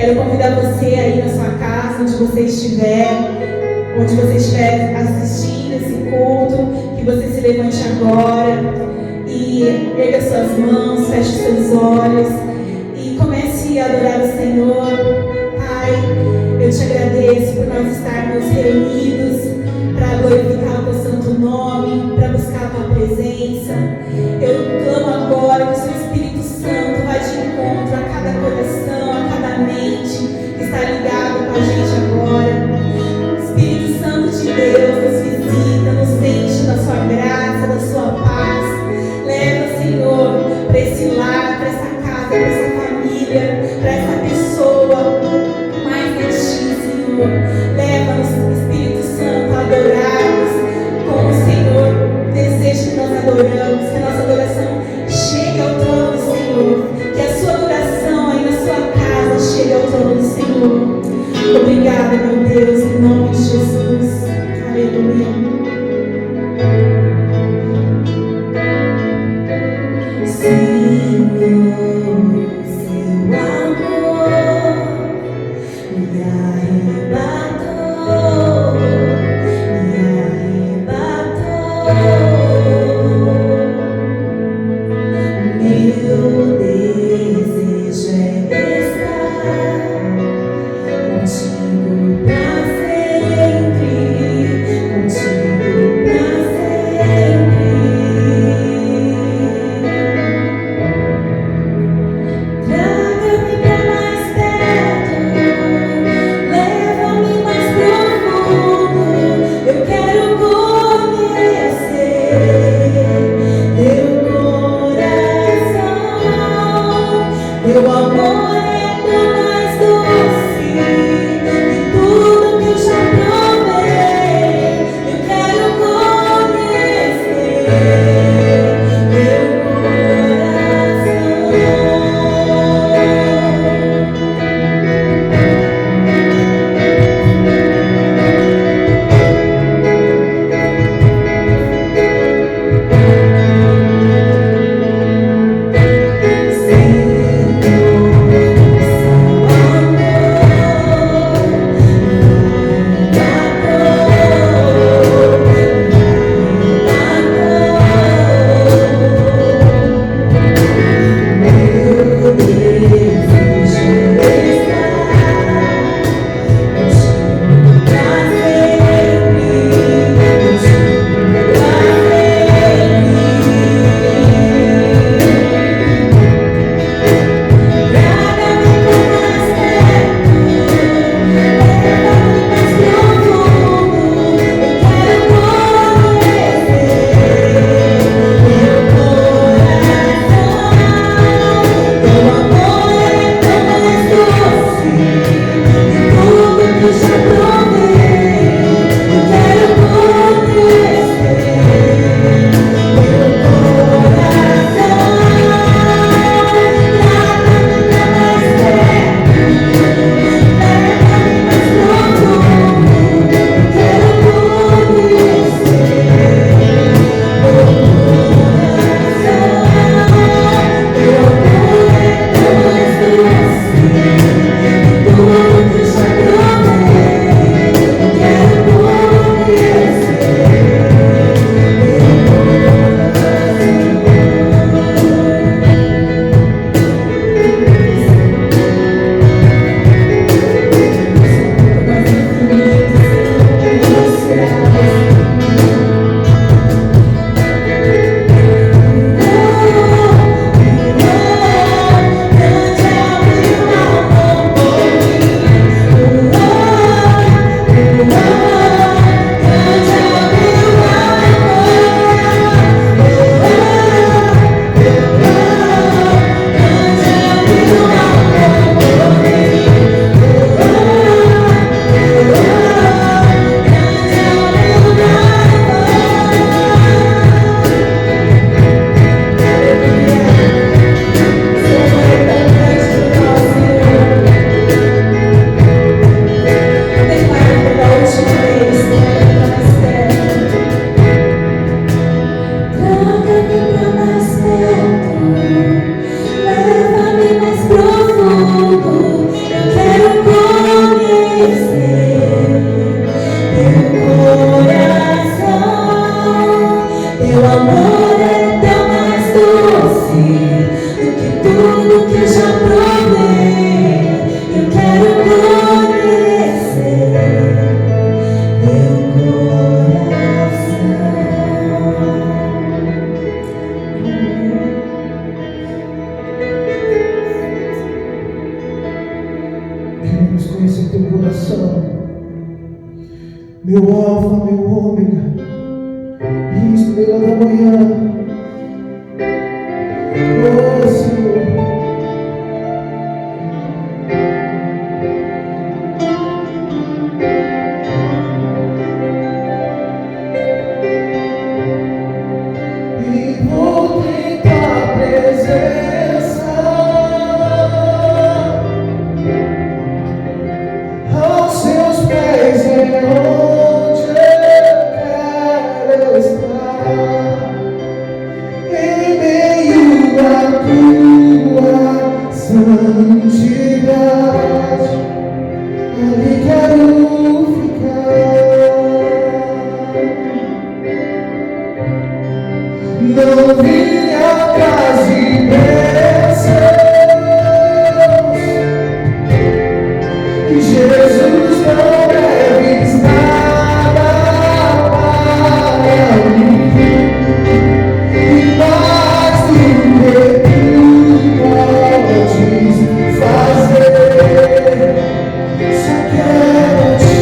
Quero convidar você aí na sua casa, onde você estiver assistindo esse culto, que você se levante agora e erga suas mãos, feche seus olhos e comece a adorar o Senhor. Pai, eu te agradeço por nós estarmos reunidos para glorificar o teu santo nome, para buscar a tua presença. Eu clamo agora que o seu Espírito Santo vai de encontro a cada coração, a cada mente que está ligado com a gente agora. Espírito Santo de Deus, nos visita, nos enche da sua graça, da sua paz. Leva, Senhor, para esse lar, para essa casa, para essa família, para essa pessoa. Mais de ti, Senhor. Leva-nos, Espírito Santo, a adorarmos como o Senhor deseja que nós adoramos, que a nossa adoração chegue ao trono do Senhor, que a sua adoração aí na sua casa chegue ao trono do Senhor. Obrigada, meu Deus, em nome de Jesus. Aleluia. Traga-me pra mais perto, leva-me meu alfa, meu ômega, estrela da manhã. Oh, Senhor. Vivo em tua presença, aos seus pés é onde eu quero estar, em meio à tua santidade, ali quero ficar. Não vim atrás de bênçãos, e Jesus não deve nada para mim, e mais do que tu podes fazer, só quero te.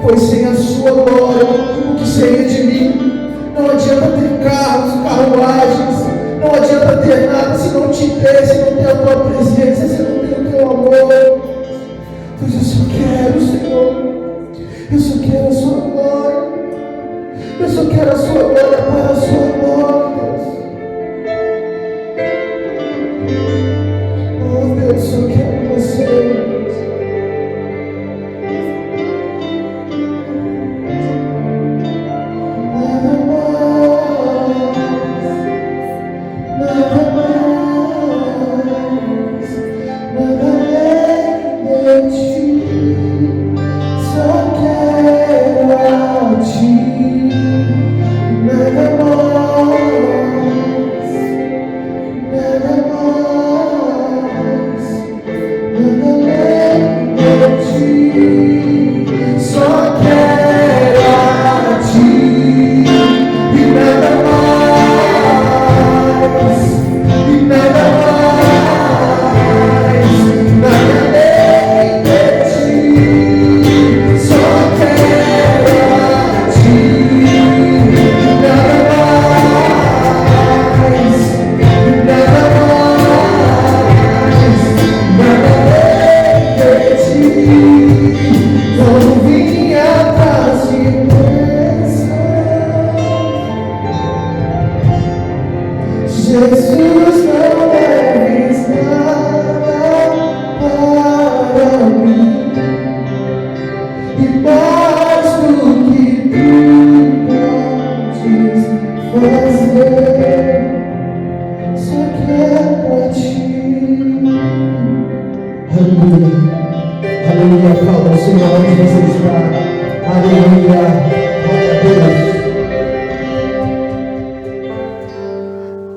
pois sem a sua glória, o que seria de mim? Não adianta ter carros, carruagens, não adianta ter nada se não te ter, se não ter a tua presença, se não ter o teu amor. Pois eu só quero, Senhor, eu só quero a sua glória, eu só quero a sua glória para a sua glória, Deus. Oh Deus, eu só quero você.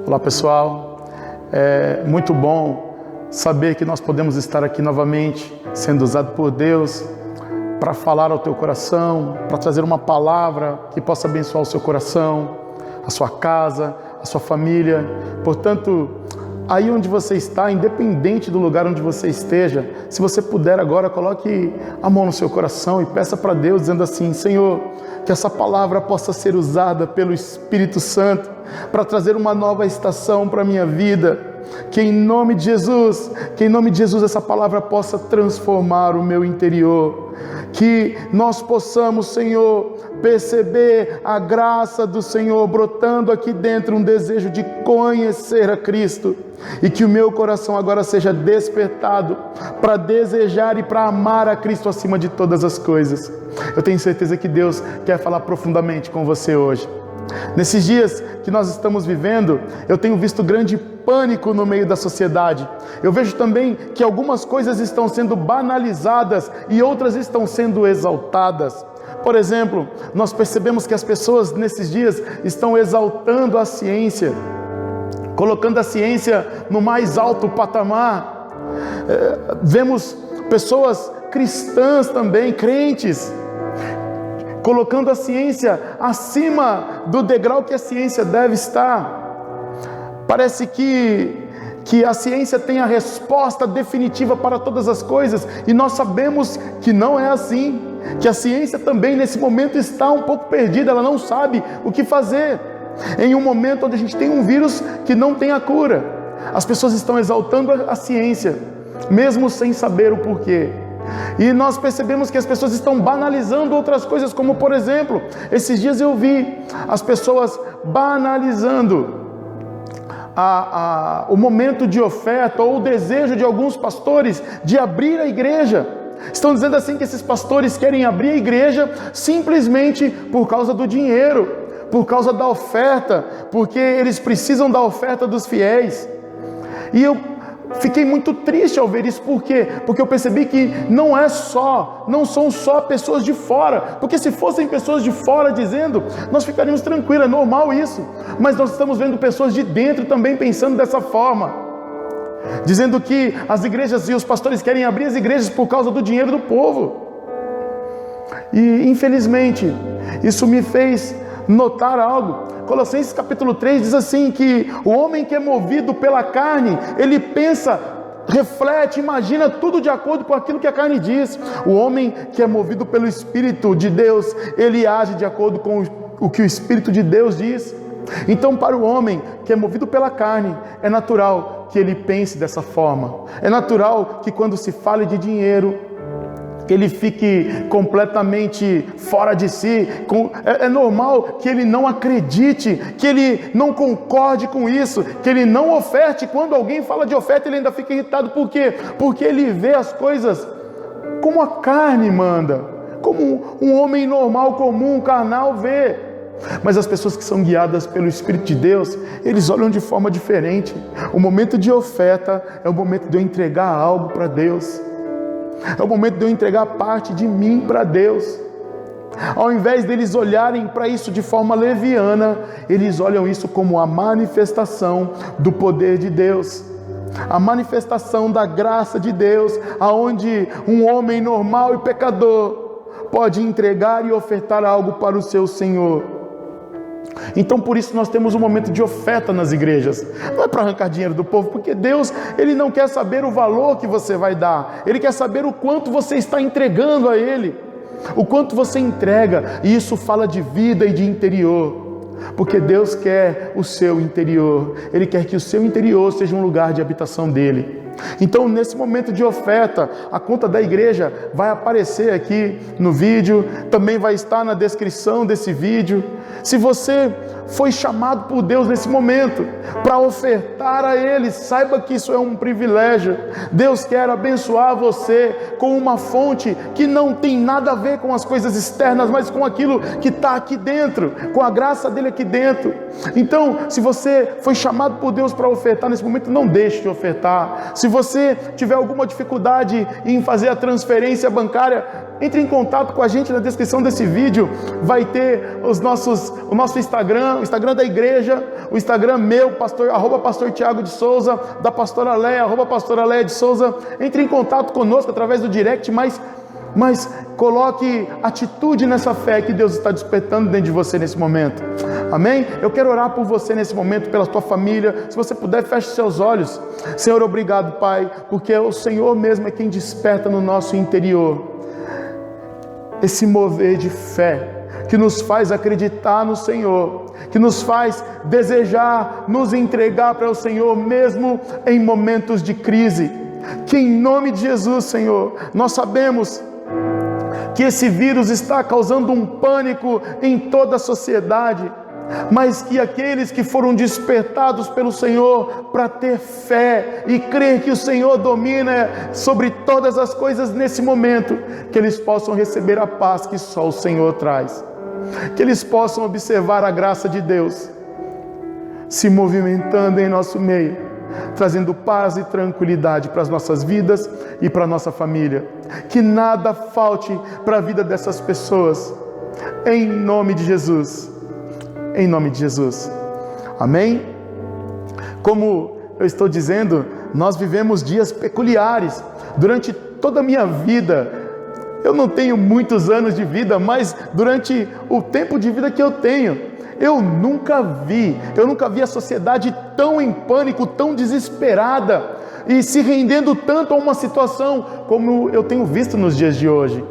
Olá pessoal, é muito bom saber que nós podemos estar aqui novamente, sendo usado por Deus para falar ao teu coração, para trazer uma palavra que possa abençoar o seu coração, a sua casa, a sua família. Portanto, aí onde você está, independente do lugar onde você esteja, se você puder agora, coloque a mão no seu coração e peça para Deus, dizendo assim: Senhor, que essa palavra possa ser usada pelo Espírito Santo para trazer uma nova estação para a minha vida, que em nome de Jesus essa palavra possa transformar o meu interior, que nós possamos, Senhor, perceber a graça do Senhor brotando aqui dentro, um desejo de conhecer a Cristo, e que o meu coração agora seja despertado para desejar e para amar a Cristo acima de todas as coisas. Eu tenho certeza que Deus quer falar profundamente com você hoje. Nesses dias que nós estamos vivendo, eu tenho visto grande pânico no meio da sociedade. Eu vejo também que algumas coisas estão sendo banalizadas e outras estão sendo exaltadas. Por exemplo, nós percebemos que as pessoas nesses dias estão exaltando a ciência, colocando a ciência no mais alto patamar. Vemos pessoas cristãs também, crentes, colocando a ciência acima do degrau que a ciência deve estar. Parece que a ciência tem a resposta definitiva para todas as coisas, e nós sabemos que não é assim, que a ciência também nesse momento está um pouco perdida, ela não sabe o que fazer. Em um momento onde a gente tem um vírus que não tem a cura, as pessoas estão exaltando a ciência, mesmo sem saber o porquê. E nós percebemos que as pessoas estão banalizando outras coisas, como por exemplo, esses dias eu vi as pessoas banalizando o momento de oferta ou o desejo de alguns pastores de abrir a igreja. Estão dizendo assim que esses pastores querem abrir a igreja simplesmente por causa do dinheiro, por causa da oferta, porque eles precisam da oferta dos fiéis. E eu fiquei muito triste ao ver isso. Por quê? Porque eu percebi que não são só pessoas de fora, porque se fossem pessoas de fora dizendo, nós ficaríamos tranquilos, é normal isso, mas nós estamos vendo pessoas de dentro também pensando dessa forma, dizendo que as igrejas e os pastores querem abrir as igrejas por causa do dinheiro do povo. E infelizmente isso me fez notar algo. Colossenses capítulo 3 diz assim, que o homem que é movido pela carne, ele pensa reflete, imagina tudo de acordo com aquilo que a carne diz. O homem que é movido pelo Espírito de Deus, ele age de acordo com o que o Espírito de Deus diz. Então, para o homem que é movido pela carne, é natural que ele pense dessa forma. É natural que quando se fale de dinheiro, ele fique completamente fora de si. É normal que ele não acredite, que ele não concorde com isso, que ele não oferte. Quando alguém fala de oferta, ele ainda fica irritado. Por quê? Porque ele vê as coisas como a carne manda, como um homem normal, comum, carnal vê. Mas as pessoas que são guiadas pelo Espírito de Deus, eles olham de forma diferente. O momento de oferta é o momento de eu entregar algo para Deus. É o momento de eu entregar parte de mim para Deus. Ao invés deles olharem para isso de forma leviana, eles olham isso como a manifestação do poder de Deus, a manifestação da graça de Deus, aonde um homem normal e pecador pode entregar e ofertar algo para o seu Senhor. Então por isso nós temos um momento de oferta nas igrejas. Não é para arrancar dinheiro do povo, porque Deus, Ele não quer saber o valor que você vai dar, Ele quer saber o quanto você está entregando a Ele, o quanto você entrega. E isso fala de vida e de interior, porque Deus quer o seu interior, Ele quer que o seu interior seja um lugar de habitação dEle. Então nesse momento de oferta, a conta da igreja vai aparecer aqui no vídeo, também vai estar na descrição desse vídeo. Se você foi chamado por Deus nesse momento para ofertar a Ele, saiba que isso é um privilégio. Deus quer abençoar você com uma fonte que não tem nada a ver com as coisas externas, mas com aquilo que está aqui dentro, com a graça dEle aqui dentro. Então, se você foi chamado por Deus para ofertar nesse momento, não deixe de ofertar. Se você tiver alguma dificuldade em fazer a transferência bancária, entre em contato com a gente na descrição desse vídeo. Vai ter o nosso Instagram, o Instagram da igreja, o Instagram meu, @pastor Tiago de Souza, da pastora Leia, @pastora Leia de Souza. Entre em contato conosco através do direct, mas coloque atitude nessa fé que Deus está despertando dentro de você nesse momento. Amém? Eu quero orar por você nesse momento, pela tua família. Se você puder, feche seus olhos. Senhor, obrigado, Pai, porque o Senhor mesmo é quem desperta no nosso interior esse mover de fé, que nos faz acreditar no Senhor, que nos faz desejar nos entregar para o Senhor, mesmo em momentos de crise. Que em nome de Jesus, Senhor, nós sabemos que esse vírus está causando um pânico em toda a sociedade, mas que aqueles que foram despertados pelo Senhor para ter fé e crer que o Senhor domina sobre todas as coisas nesse momento, que eles possam receber a paz que só o Senhor traz, que eles possam observar a graça de Deus se movimentando em nosso meio, trazendo paz e tranquilidade para as nossas vidas e para a nossa família. Que nada falte para a vida dessas pessoas, em nome de Jesus. Em nome de Jesus. Amém? Como eu estou dizendo, nós vivemos dias peculiares. Durante toda a minha vida, eu não tenho muitos anos de vida, mas durante o tempo de vida que eu tenho, eu nunca vi a sociedade tão em pânico, tão desesperada e se rendendo tanto a uma situação como eu tenho visto nos dias de hoje.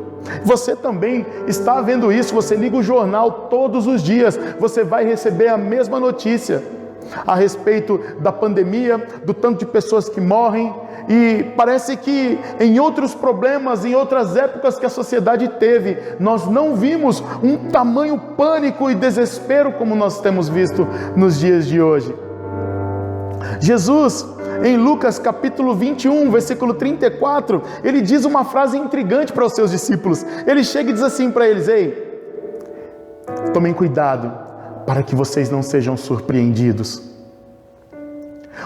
Você também está vendo isso. Você liga o jornal todos os dias, você vai receber a mesma notícia a respeito da pandemia, do tanto de pessoas que morrem. E parece que em outros problemas, em outras épocas que a sociedade teve, nós não vimos um tamanho pânico e desespero como nós temos visto nos dias de hoje. Jesus, em Lucas capítulo 21, versículo 34, ele diz uma frase intrigante para os seus discípulos. Ele chega e diz assim para eles: ei, tomem cuidado para que vocês não sejam surpreendidos.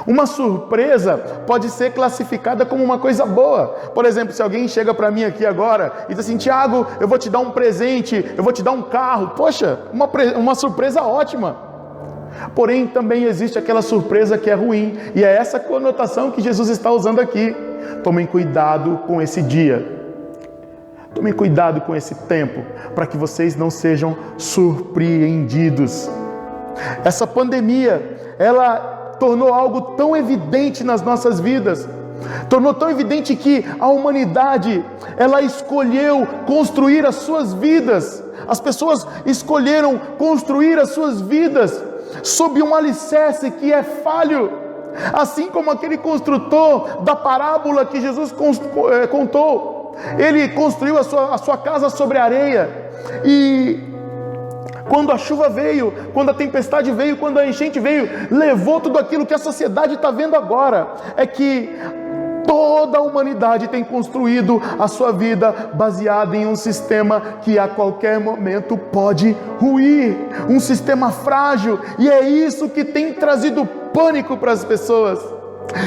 Uma surpresa pode ser classificada como uma coisa boa. Por exemplo, se alguém chega para mim aqui agora e diz assim: Tiago, eu vou te dar um presente, eu vou te dar um carro. Poxa, uma surpresa ótima. Porém, também existe aquela surpresa que é ruim, e é essa conotação que Jesus está usando aqui. Tomem cuidado com esse dia, tomem cuidado com esse tempo, para que vocês não sejam surpreendidos. Essa pandemia, ela tornou algo tão evidente nas nossas vidas, Tornou tão evidente que a humanidade, ela escolheu construir as suas vidas. As pessoas escolheram construir as suas vidas sob um alicerce que é falho. Assim como aquele construtor da parábola que Jesus contou. Ele construiu a sua casa sobre areia. E quando a chuva veio, quando a tempestade veio, quando a enchente veio, levou tudo aquilo que a sociedade está vendo agora. É que toda a humanidade tem construído a sua vida baseada em um sistema que a qualquer momento pode ruir, um sistema frágil, e é isso que tem trazido pânico para as pessoas.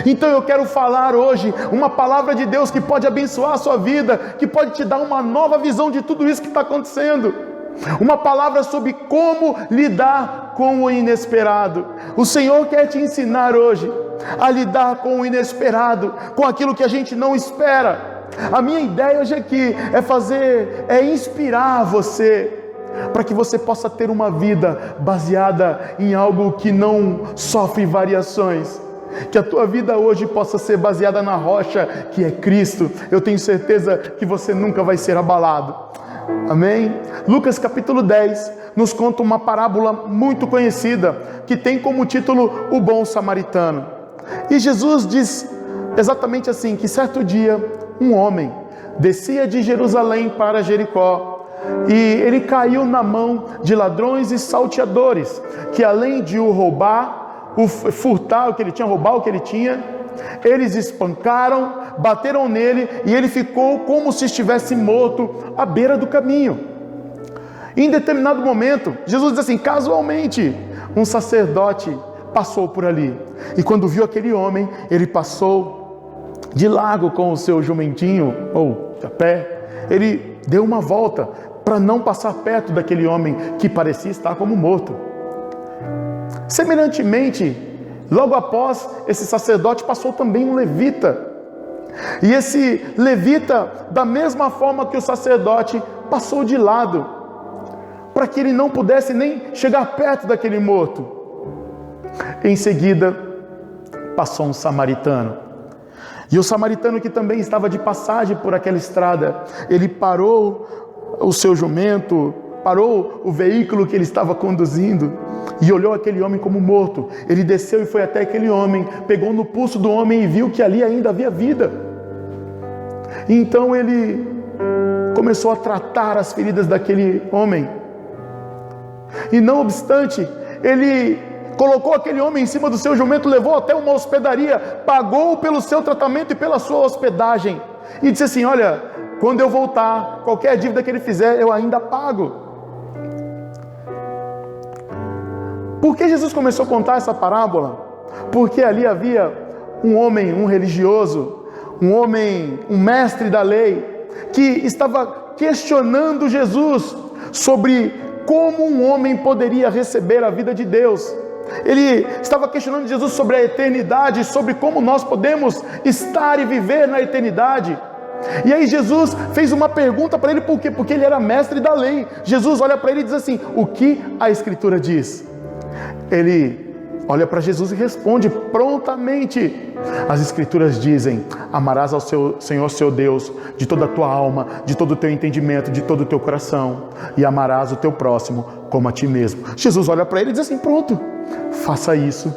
Então eu quero falar hoje uma palavra de Deus que pode abençoar a sua vida, que pode te dar uma nova visão de tudo isso que está acontecendo. Uma palavra sobre como lidar com o inesperado. O Senhor quer te ensinar hoje a lidar com o inesperado, com aquilo que a gente não espera. A minha ideia hoje aqui é inspirar você, para que você possa ter uma vida baseada em algo que não sofre variações. Que a tua vida hoje possa ser baseada na rocha que é Cristo. Eu tenho certeza que você nunca vai ser abalado. Amém? Lucas capítulo 10 nos conta uma parábola muito conhecida, que tem como título O Bom Samaritano. E Jesus diz exatamente assim, que certo dia um homem descia de Jerusalém para Jericó, e ele caiu na mão de ladrões e salteadores, que além de o roubar, furtar o que ele tinha, roubar o que ele tinha, eles espancaram, bateram nele, e ele ficou como se estivesse morto à beira do caminho. Em determinado momento, Jesus diz assim, casualmente, um sacerdote passou por ali, e quando viu aquele homem, ele passou de largo com o seu jumentinho, ou a pé, ele deu uma volta, para não passar perto daquele homem que parecia estar como morto. Semelhantemente, logo após esse sacerdote passou também um levita. E esse levita, da mesma forma que o sacerdote, passou de lado, para que ele não pudesse nem chegar perto daquele morto. Em seguida, passou um samaritano. E o samaritano, que também estava de passagem por aquela estrada, ele parou o seu jumento, parou o veículo que ele estava conduzindo e olhou aquele homem como morto. Ele desceu e foi até aquele homem, pegou no pulso do homem e viu que ali ainda havia vida. E então ele começou a tratar as feridas daquele homem. E não obstante, ele colocou aquele homem em cima do seu jumento, levou até uma hospedaria, pagou pelo seu tratamento e pela sua hospedagem, e disse assim, olha, quando eu voltar, qualquer dívida que ele fizer, eu ainda pago. Por que Jesus começou a contar essa parábola? Porque ali havia um homem, um religioso, um homem, um mestre da lei, que estava questionando Jesus sobre como um homem poderia receber a vida de Deus. Ele estava questionando Jesus sobre a eternidade, sobre como nós podemos estar e viver na eternidade. E aí Jesus fez uma pergunta para ele, por quê? Porque ele era mestre da lei. Jesus olha para ele e diz assim, o que a Escritura diz? Ele olha para Jesus e responde prontamente, as Escrituras dizem, amarás ao Senhor seu Deus de toda a tua alma, de todo o teu entendimento, de todo o teu coração, e amarás o teu próximo como a ti mesmo. Jesus olha para ele e diz assim, pronto, faça isso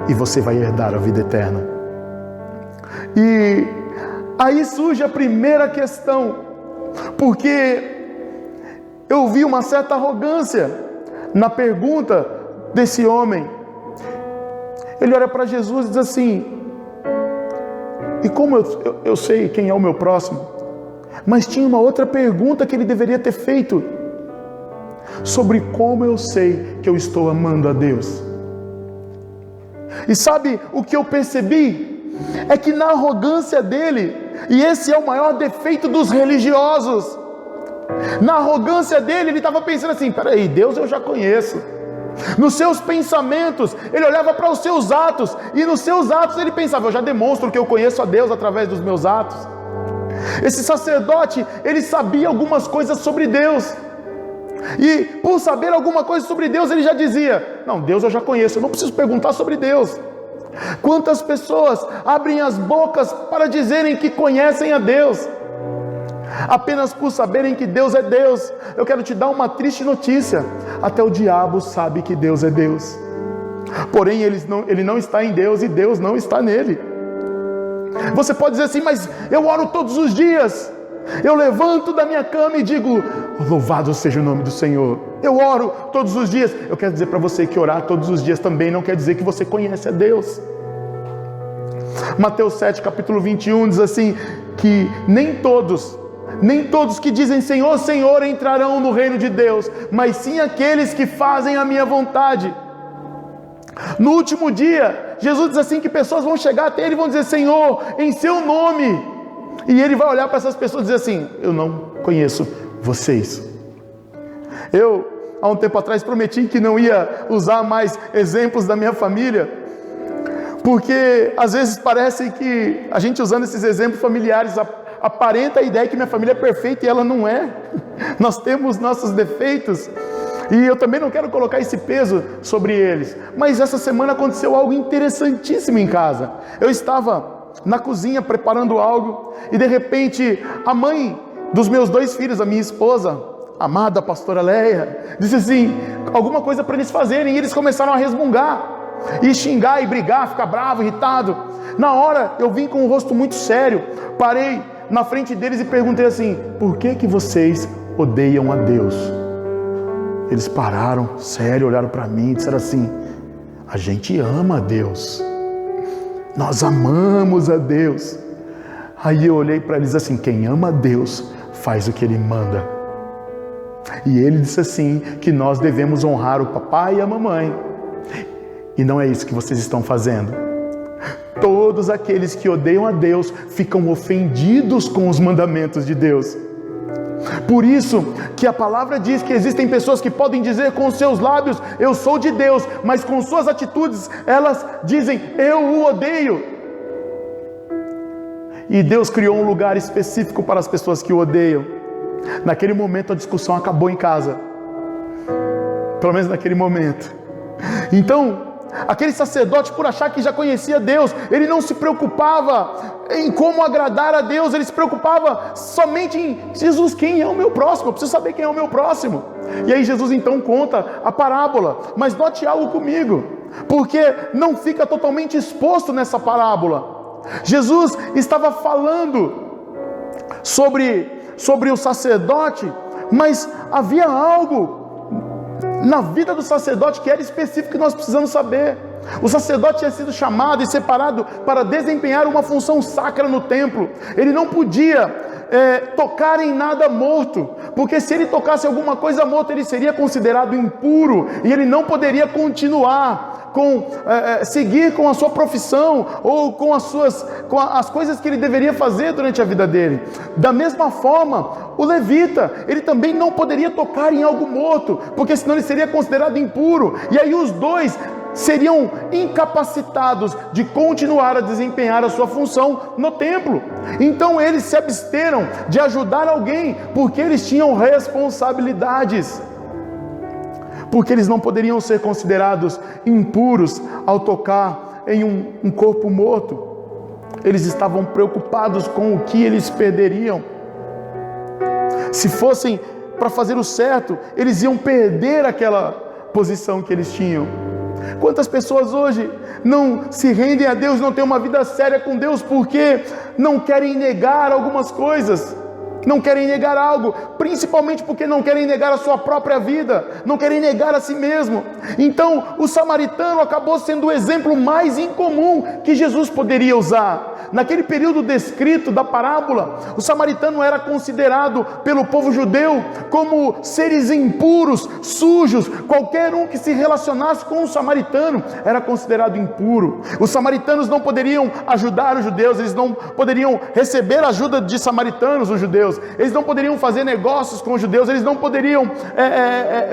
e você vai herdar a vida eterna. E aí surge a primeira questão, porque eu vi uma certa arrogância na pergunta desse homem. Ele olha para Jesus e diz assim, e como eu sei quem é o meu próximo? Mas tinha uma outra pergunta que ele deveria ter feito, sobre como eu sei que eu estou amando a Deus. E sabe o que eu percebi? É que na arrogância dele, e esse é o maior defeito dos religiosos, na arrogância dele, ele estava pensando assim, peraí, Deus eu já conheço. Nos seus pensamentos, ele olhava para os seus atos, e nos seus atos ele pensava, eu já demonstro que eu conheço a Deus através dos meus atos. Esse sacerdote, ele sabia algumas coisas sobre Deus, e por saber alguma coisa sobre Deus, ele já dizia, não, Deus eu já conheço, eu não preciso perguntar sobre Deus. Quantas pessoas abrem as bocas para dizerem que conhecem a Deus, apenas por saberem que Deus é Deus? Eu quero te dar uma triste notícia: até o diabo sabe que Deus é Deus, porém ele não está em Deus e Deus não está nele. Você pode dizer assim: mas eu oro todos os dias, eu levanto da minha cama e digo, louvado seja o nome do Senhor, eu oro todos os dias. Eu quero dizer para você que orar todos os dias também não quer dizer que você conhece a Deus. Mateus 7, capítulo 21 diz assim, que nem todos que dizem Senhor, Senhor entrarão no reino de Deus, mas sim aqueles que fazem a minha vontade. No último dia, Jesus diz assim, que pessoas vão chegar até Ele e vão dizer, Senhor, em seu nome, e Ele vai olhar para essas pessoas e dizer assim, eu não conheço vocês. Eu, há um tempo atrás, prometi que não ia usar mais exemplos da minha família, porque às vezes parece que a gente usando esses exemplos familiares aparenta a ideia que minha família é perfeita e ela não é. Nós temos nossos defeitos e eu também não quero colocar esse peso sobre eles. Mas essa semana aconteceu algo interessantíssimo em casa. Eu estava na cozinha preparando algo e de repente a mãe dos meus 2 filhos, a minha esposa, amada pastora Leia, disse assim, alguma coisa para eles fazerem, e eles começaram a resmungar e xingar e brigar, ficar bravo, irritado. Na hora eu vim com o rosto muito sério, parei na frente deles e perguntei assim, por que vocês odeiam a Deus? Eles pararam, sério, olharam para mim e disseram assim, a gente ama a Deus, nós amamos a Deus. Aí eu olhei para eles assim, quem ama a Deus faz o que Ele manda. E ele disse assim, que nós devemos honrar o papai e a mamãe, e não é isso que vocês estão fazendo. Todos aqueles que odeiam a Deus ficam ofendidos com os mandamentos de Deus. Por isso que a palavra diz que existem pessoas que podem dizer com os seus lábios, eu sou de Deus, mas com suas atitudes elas dizem, eu o odeio. E Deus criou um lugar específico para as pessoas que o odeiam. Naquele momento a discussão acabou em casa, pelo menos naquele momento. Então aquele sacerdote, por achar que já conhecia Deus, ele não se preocupava em como agradar a Deus, ele se preocupava somente em Jesus, quem é o meu próximo? Eu preciso saber quem é o meu próximo. E aí Jesus então conta a parábola, mas note algo comigo, porque não fica totalmente exposto nessa parábola. Jesus estava falando sobre o sacerdote, mas havia algo na vida do sacerdote que era específico, que nós precisamos saber. O sacerdote tinha sido chamado e separado para desempenhar uma função sacra no templo. Ele não podia tocar em nada morto, porque se ele tocasse alguma coisa morta, ele seria considerado impuro, e ele não poderia continuar seguir com a sua profissão, ou com as coisas que ele deveria fazer durante a vida dele. Da mesma forma, o levita, ele também não poderia tocar em algo morto, porque senão ele seria considerado impuro, e aí os dois seriam incapacitados de continuar a desempenhar a sua função no templo. Então eles se absteram de ajudar alguém, porque eles tinham responsabilidades, porque eles não poderiam ser considerados impuros ao tocar em um corpo morto. Eles estavam preocupados com o que eles perderiam. Se fossem para fazer o certo, eles iam perder aquela posição que eles tinham. Quantas pessoas hoje não se rendem a Deus, não têm uma vida séria com Deus, porque não querem negar algumas coisas, não querem negar algo, principalmente porque não querem negar a sua própria vida, não querem negar a si mesmo. Então o samaritano acabou sendo o exemplo mais incomum que Jesus poderia usar. Naquele período descrito da parábola, o samaritano era considerado pelo povo judeu como seres impuros, sujos. Qualquer um que se relacionasse com o samaritano era considerado impuro. Os samaritanos não poderiam ajudar os judeus, eles não poderiam receber ajuda de samaritanos, os judeus. Eles não poderiam fazer negócios com os judeus, eles não poderiam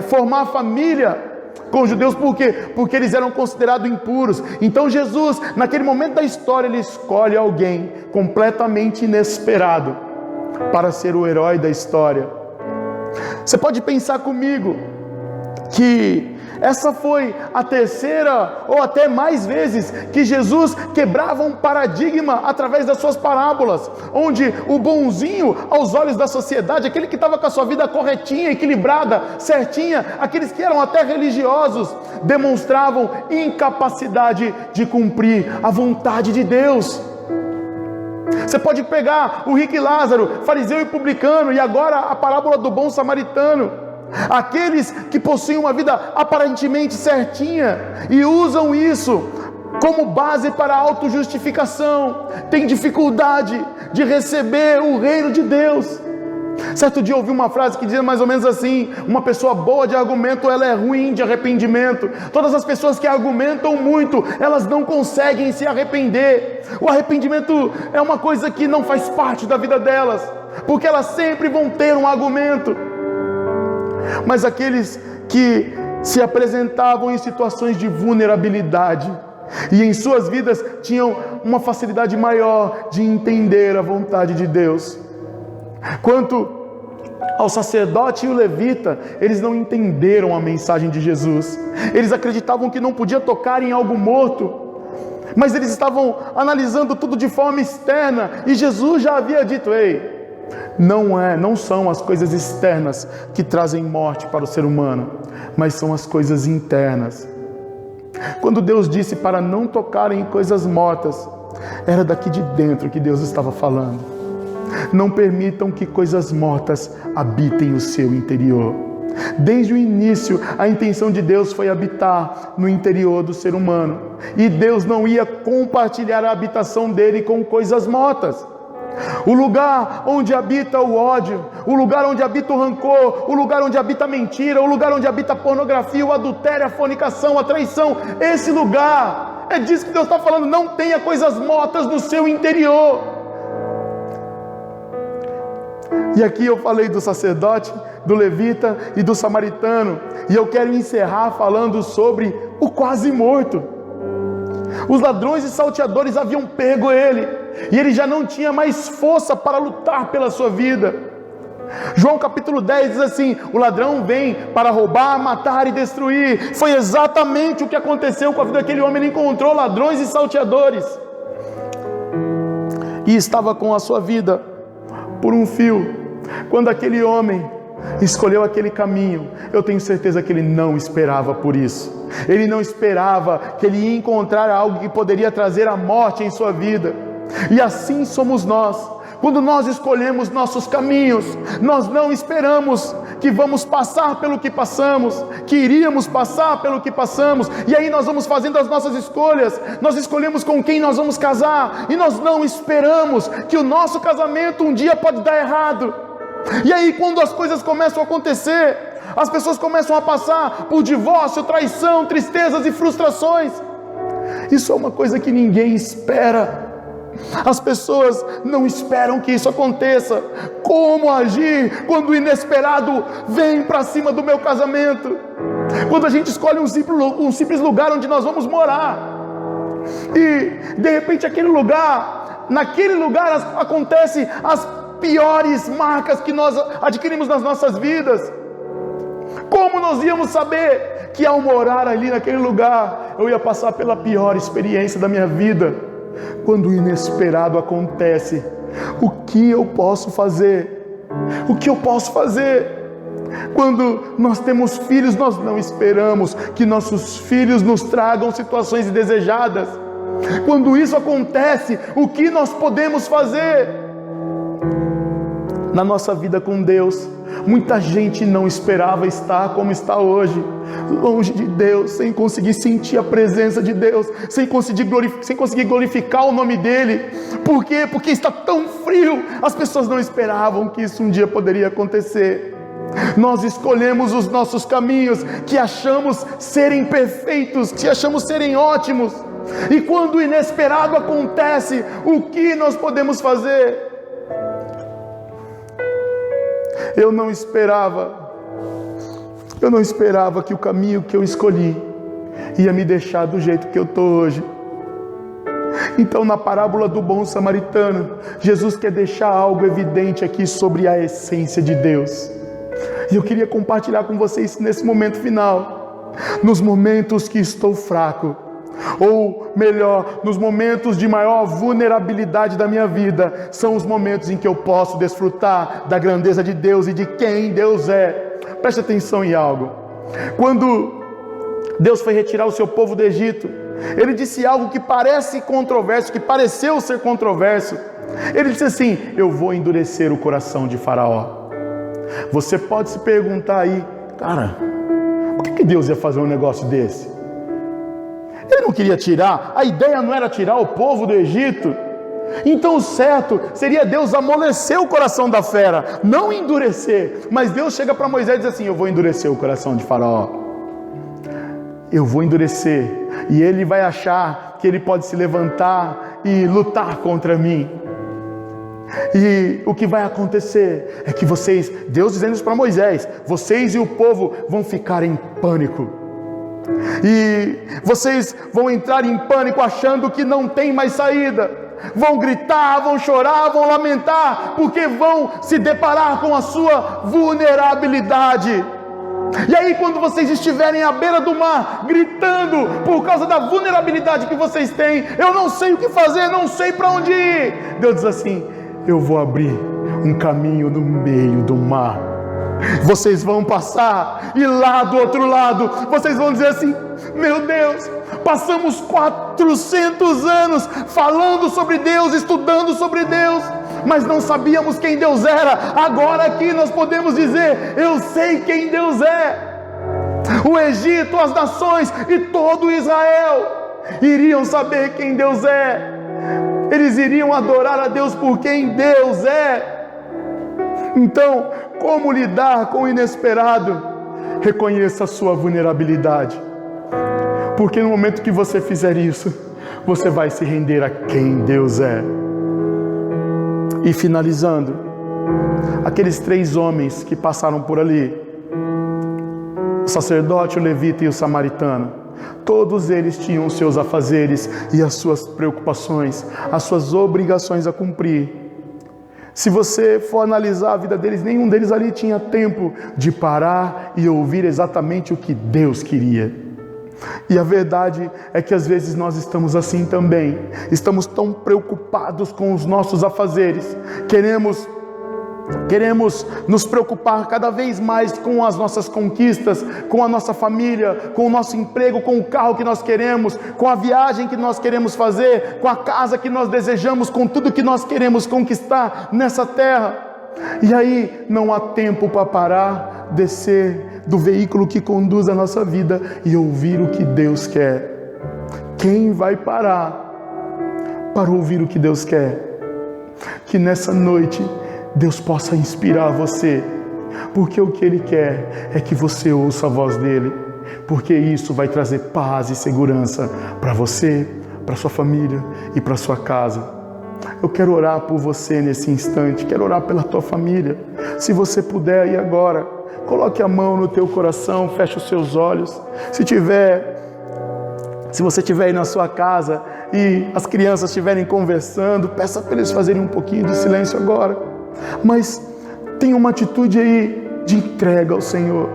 formar família com os judeus. Por quê? Porque eles eram considerados impuros. Então Jesus, naquele momento da história, ele escolhe alguém completamente inesperado para ser o herói da história. Você pode pensar comigo que essa foi a terceira ou até mais vezes que Jesus quebrava um paradigma através das suas parábolas, onde o bonzinho aos olhos da sociedade, aquele que estava com a sua vida corretinha, equilibrada, certinha, aqueles que eram até religiosos, demonstravam incapacidade de cumprir a vontade de Deus. Você pode pegar o rico e Lázaro, fariseu e publicano, e agora a parábola do bom samaritano. Aqueles que possuem uma vida aparentemente certinha e usam isso como base para a autojustificação, têm dificuldade de receber o reino de Deus. Certo dia eu ouvi uma frase que dizia mais ou menos assim: uma pessoa boa de argumento, ela é ruim de arrependimento. Todas as pessoas que argumentam muito, elas não conseguem se arrepender. O arrependimento é uma coisa que não faz parte da vida delas, porque elas sempre vão ter um argumento. Mas aqueles que se apresentavam em situações de vulnerabilidade e em suas vidas tinham uma facilidade maior de entender a vontade de Deus. Quanto ao sacerdote e o levita, eles não entenderam a mensagem de Jesus. Eles acreditavam que não podia tocar em algo morto, mas eles estavam analisando tudo de forma externa, e Jesus já havia dito: ei, não são as coisas externas que trazem morte para o ser humano, mas são as coisas internas. Quando Deus disse para não tocar em coisas mortas, era daqui de dentro que Deus estava falando. Não permitam que coisas mortas habitem o seu interior. Desde o início, a intenção de Deus foi habitar no interior do ser humano, e Deus não ia compartilhar a habitação dele com coisas mortas. O lugar onde habita o ódio, o lugar onde habita o rancor, o lugar onde habita a mentira, o lugar onde habita a pornografia, o adultério, a fornicação, a traição, esse lugar, é disso que Deus está falando. Não tenha coisas mortas no seu interior. E aqui eu falei do sacerdote, do levita e do samaritano, e eu quero encerrar falando sobre o quase morto. Os ladrões e salteadores haviam pego ele, e ele já não tinha mais força para lutar pela sua vida. João capítulo 10 diz assim: o ladrão vem para roubar, matar e destruir. Foi exatamente o que aconteceu com a vida daquele homem. Ele encontrou ladrões e salteadores, e estava com a sua vida por um fio. Quando aquele homem escolheu aquele caminho, eu tenho certeza que ele não esperava por isso. Ele não esperava que ele ia encontrar algo que poderia trazer a morte em sua vida. E assim somos nós. Quando nós escolhemos nossos caminhos, nós não esperamos que vamos passar pelo que passamos, que iríamos passar pelo que passamos, e aí nós vamos fazendo as nossas escolhas. Nós escolhemos com quem nós vamos casar, e nós não esperamos que o nosso casamento um dia pode dar errado. E aí, quando as coisas começam a acontecer, as pessoas começam a passar por divórcio, traição, tristezas e frustrações. Isso é uma coisa que ninguém espera. As pessoas não esperam que isso aconteça. Como agir quando o inesperado vem para cima do meu casamento? Quando a gente escolhe um simples lugar onde nós vamos morar, e de repente naquele lugar acontece as piores marcas que nós adquirimos nas nossas vidas. Como nós íamos saber que ao morar ali naquele lugar eu ia passar pela pior experiência da minha vida? Quando o inesperado acontece, o que eu posso fazer? O que eu posso fazer? Quando nós temos filhos, nós não esperamos que nossos filhos nos tragam situações indesejadas. Quando isso acontece, o que nós podemos fazer? Na nossa vida com Deus, muita gente não esperava estar como está hoje, longe de Deus, sem conseguir sentir a presença de Deus, sem conseguir glorificar o nome dEle. Por quê? Porque está tão frio. As pessoas não esperavam que isso um dia poderia acontecer. Nós escolhemos os nossos caminhos, que achamos serem perfeitos, que achamos serem ótimos, e quando o inesperado acontece, o que nós podemos fazer? Eu não esperava que o caminho que eu escolhi ia me deixar do jeito que eu estou hoje. Então, na parábola do bom samaritano, Jesus quer deixar algo evidente aqui sobre a essência de Deus. E eu queria compartilhar com vocês nesse momento final. nos momentos que estou fraco, ou melhor, nos momentos de maior vulnerabilidade da minha vida, são os momentos em que eu posso desfrutar da grandeza de Deus e de quem Deus é. Preste atenção em algo. Quando Deus foi retirar o seu povo do Egito, Ele disse algo que parece controverso, que pareceu ser controverso. Ele disse assim: eu vou endurecer o coração de Faraó. Você pode se perguntar aí, cara, por que Deus ia fazer um negócio desse? Ele não queria tirar, a ideia não era tirar o povo do Egito. Então o certo seria Deus amolecer o coração da fera, não endurecer. Mas Deus chega para Moisés e diz assim: eu vou endurecer o coração de Faraó. Eu vou endurecer, e ele vai achar que ele pode se levantar e lutar contra mim. E o que vai acontecer é que vocês, Deus dizendo isso para Moisés, vocês e o povo vão ficar em pânico. E vocês vão entrar em pânico achando que não tem mais saída. Vão gritar, vão chorar, vão lamentar, porque vão se deparar com a sua vulnerabilidade. E aí, quando vocês estiverem à beira do mar, gritando por causa da vulnerabilidade que vocês têm, eu não sei o que fazer, não sei para onde ir, Deus diz assim: eu vou abrir um caminho no meio do mar. Vocês vão passar, e lá do outro lado, vocês vão dizer assim: meu Deus, passamos 400 anos falando sobre Deus, estudando sobre Deus, mas não sabíamos quem Deus era. Agora aqui nós podemos dizer: eu sei quem Deus é. O Egito, as nações e todo Israel iriam saber quem Deus é. Eles iriam adorar a Deus por quem Deus é. Então, como lidar com o inesperado? Reconheça a sua vulnerabilidade, porque no momento que você fizer isso, você vai se render a quem Deus é. E finalizando, aqueles 3 homens que passaram por ali, o sacerdote, o levita e o samaritano, todos eles tinham os seus afazeres e as suas preocupações, as suas obrigações a cumprir. Se você for analisar a vida deles, nenhum deles ali tinha tempo de parar e ouvir exatamente o que Deus queria. E a verdade é que às vezes nós estamos assim também. Estamos tão preocupados com os nossos afazeres. Queremos nos preocupar cada vez mais com as nossas conquistas, com a nossa família, com o nosso emprego, com o carro que nós queremos, com a viagem que nós queremos fazer, com a casa que nós desejamos, com tudo que nós queremos conquistar nessa terra. E aí não há tempo para parar, descer do veículo que conduz a nossa vida e ouvir o que Deus quer. Quem vai parar para ouvir o que Deus quer? Que nessa noite Deus possa inspirar você, porque o que Ele quer é que você ouça a voz dEle, porque isso vai trazer paz e segurança para você, para sua família e para sua casa. Eu quero orar por você nesse instante, quero orar pela tua família. Se você puder aí agora, coloque a mão no teu coração, feche os seus olhos. Se você estiver aí na sua casa e as crianças estiverem conversando, peça para eles fazerem um pouquinho de silêncio agora. Mas tenha uma atitude aí de entrega ao Senhor.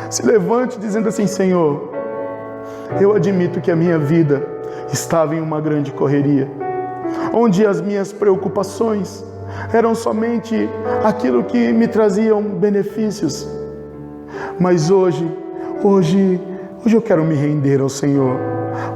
Se levante dizendo assim: Senhor, eu admito que a minha vida estava em uma grande correria, onde as minhas preocupações eram somente aquilo que me traziam benefícios. Mas hoje eu quero me render ao Senhor,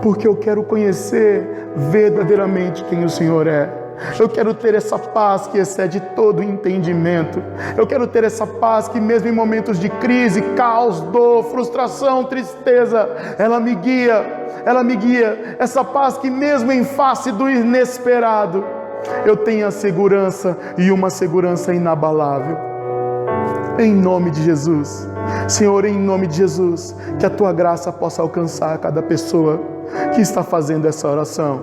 porque eu quero conhecer verdadeiramente quem o Senhor é. Eu quero ter essa paz que excede todo entendimento. Eu quero ter essa paz que mesmo em momentos de crise, caos, dor, frustração, tristeza, ela me guia. Essa paz que mesmo em face do inesperado, eu tenho a segurança, e uma segurança inabalável. Em nome de Jesus, Senhor, em nome de Jesus, que a Tua graça possa alcançar cada pessoa que está fazendo essa oração.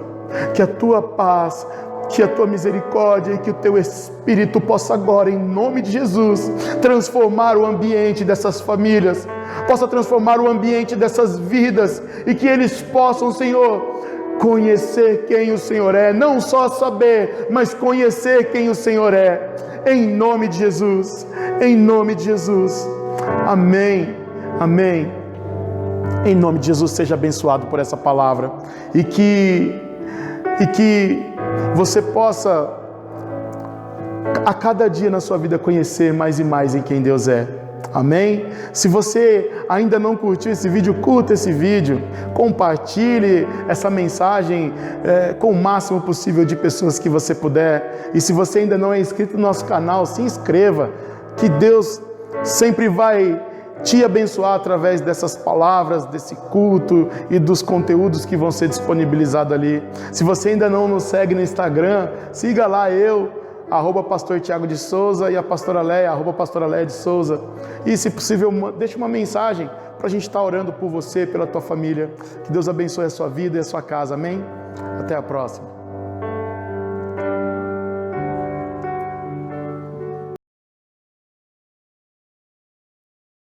Que a Tua paz, que a Tua misericórdia e que o Teu Espírito possa agora, em nome de Jesus, transformar o ambiente dessas famílias, possa transformar o ambiente dessas vidas, e que eles possam, Senhor, conhecer quem o Senhor é, não só saber, mas conhecer quem o Senhor é, em nome de Jesus, em nome de Jesus, amém, amém. Em nome de Jesus, seja abençoado por essa palavra e que você possa a cada dia na sua vida conhecer mais e mais em quem Deus é. Amém? Se você ainda não curtiu esse vídeo, curta esse vídeo, compartilhe essa mensagem com o máximo possível de pessoas que você puder. E se você ainda não é inscrito no nosso canal, se inscreva, que Deus sempre vai te abençoar através dessas palavras, desse culto e dos conteúdos que vão ser disponibilizados ali. Se você ainda não nos segue no Instagram, siga lá @pastor Tiago de Souza e a pastora Leia, @pastora Leia de Souza. E se possível, deixe uma mensagem para a gente estar orando por você, pela tua família. Que Deus abençoe a sua vida e a sua casa. Amém? Até a próxima.